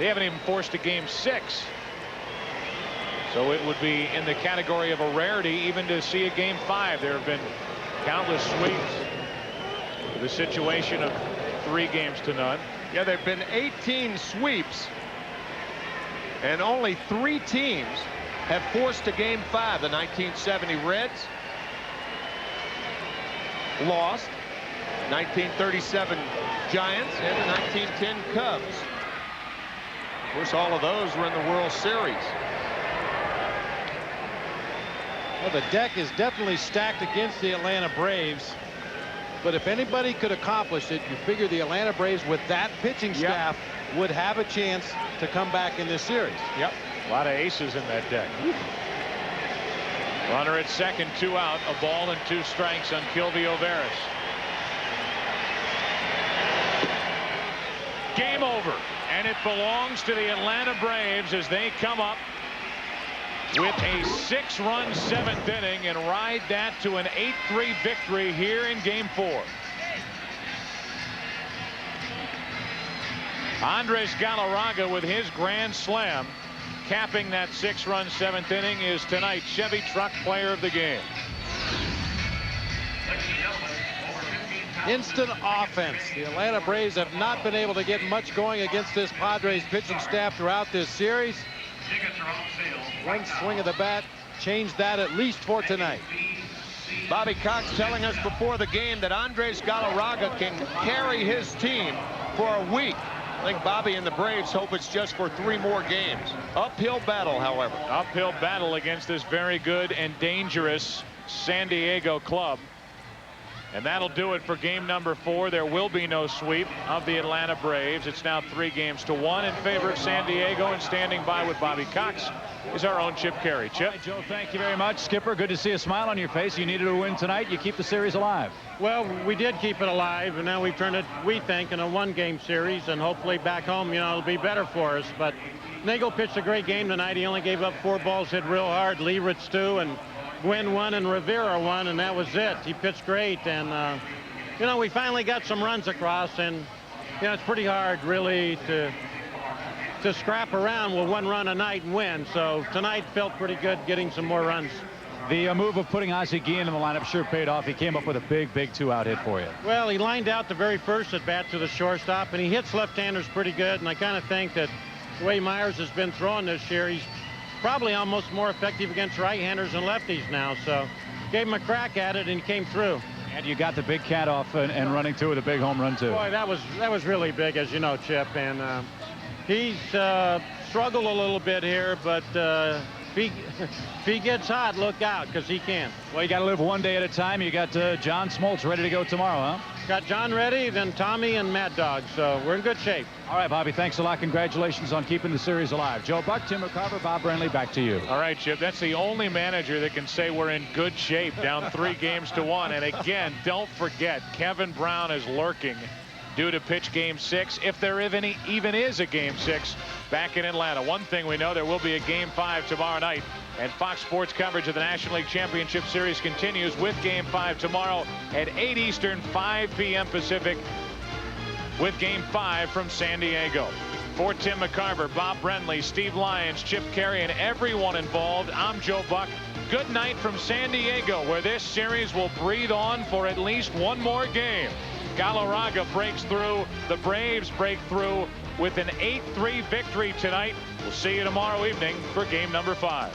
Speaker 1: they haven't even forced a Game 6. So it would be in the category of a rarity even to see a Game 5. There have been countless sweeps. The situation of 3 games to none.
Speaker 2: Yeah, there have been 18 sweeps, and only 3 teams have forced a Game 5. The 1970 Reds lost, 1937 Giants, and the 1910 Cubs. Of course, all of those were in the World Series.
Speaker 3: Well, the deck is definitely stacked against the Atlanta Braves. But if anybody could accomplish it, you figure the Atlanta Braves with that pitching staff would have a chance to come back in this series.
Speaker 1: Yep. A lot of aces in that deck. Runner at second, 2 out. A ball and 2 strikes on Kilvio Veras. Game over. And it belongs to the Atlanta Braves as they come up with a 6-run 7th inning and ride that to an 8-3 victory here in Game 4. Andres Galarraga with his grand slam capping that 6-run 7th inning is tonight's Chevy Truck Player of the Game.
Speaker 3: Instant offense. The Atlanta Braves have not been able to get much going against this Padres pitching staff throughout this series.
Speaker 4: Tickets are on sale.
Speaker 3: One swing of the bat changed that at least for tonight.
Speaker 2: Bobby Cox telling us before the game that Andres Galarraga can carry his team for a week. I think Bobby and the Braves hope it's just for 3 more games. Uphill battle, however.
Speaker 1: Uphill battle against this very good and dangerous San Diego club. And that'll do it for game number 4. There will be no sweep of the Atlanta Braves. It's now 3-1 in favor of San Diego, and standing by with Bobby Cox is our own Chip Carey. Chip.
Speaker 6: All right, Joe, thank you very much. Skipper, good to see a smile on your face. You needed a win tonight. You keep the series alive.
Speaker 7: Well, we did keep it alive, and now we've turned it, we think, in a 1-game series, and hopefully back home, it'll be better for us. But Nagel pitched a great game tonight. He only gave up 4 balls, hit real hard. Leibritz, too, and Gwynn won and Rivera won, and that was it. He pitched great, and we finally got some runs across, and it's pretty hard really to scrap around with 1 run a night and win. So tonight felt pretty good, getting some more runs.
Speaker 6: The move of putting Ozzie Guillen in the lineup sure paid off. He came up with a big 2-out hit for you.
Speaker 7: Well, he lined out the very first at bat to the shortstop, and he hits left-handers pretty good, and I kind of think that the way Myers has been throwing this year, he's probably almost more effective against right-handers and lefties now. So gave him a crack at it, and he came through.
Speaker 6: And you got the big cat off and running through with a big home run too.
Speaker 7: Boy, that was really big, as you know, Chip. And he's struggled a little bit here, but if he gets hot, look out, because he can.
Speaker 6: Well, you got to live one day at a time. You got John Smoltz ready to go tomorrow, huh?
Speaker 7: Got John ready, then Tommy and Mad Dog. So we're in good shape.
Speaker 6: All right, Bobby, thanks a lot. Congratulations on keeping the series alive. Joe Buck, Tim McCarver, Bob Brenly, back to you.
Speaker 1: All right, Chip, that's the only manager that can say we're in good shape, down 3-1. And again, don't forget, Kevin Brown is lurking due to pitch game 6, if there even is a game 6 back in Atlanta. One thing we know, there will be a game 5 tomorrow night, and Fox Sports coverage of the National League Championship Series continues with game 5 tomorrow at 8 Eastern, 5 p.m. Pacific, with game 5 from San Diego. For Tim McCarver, Bob Brenly, Steve Lyons, Chip Carey, and everyone involved, I'm Joe Buck. Good night from San Diego, where this series will breathe on for at least 1 more game. Galarraga breaks through. The Braves break through with an 8-3 victory tonight. We'll see you tomorrow evening for game number 5.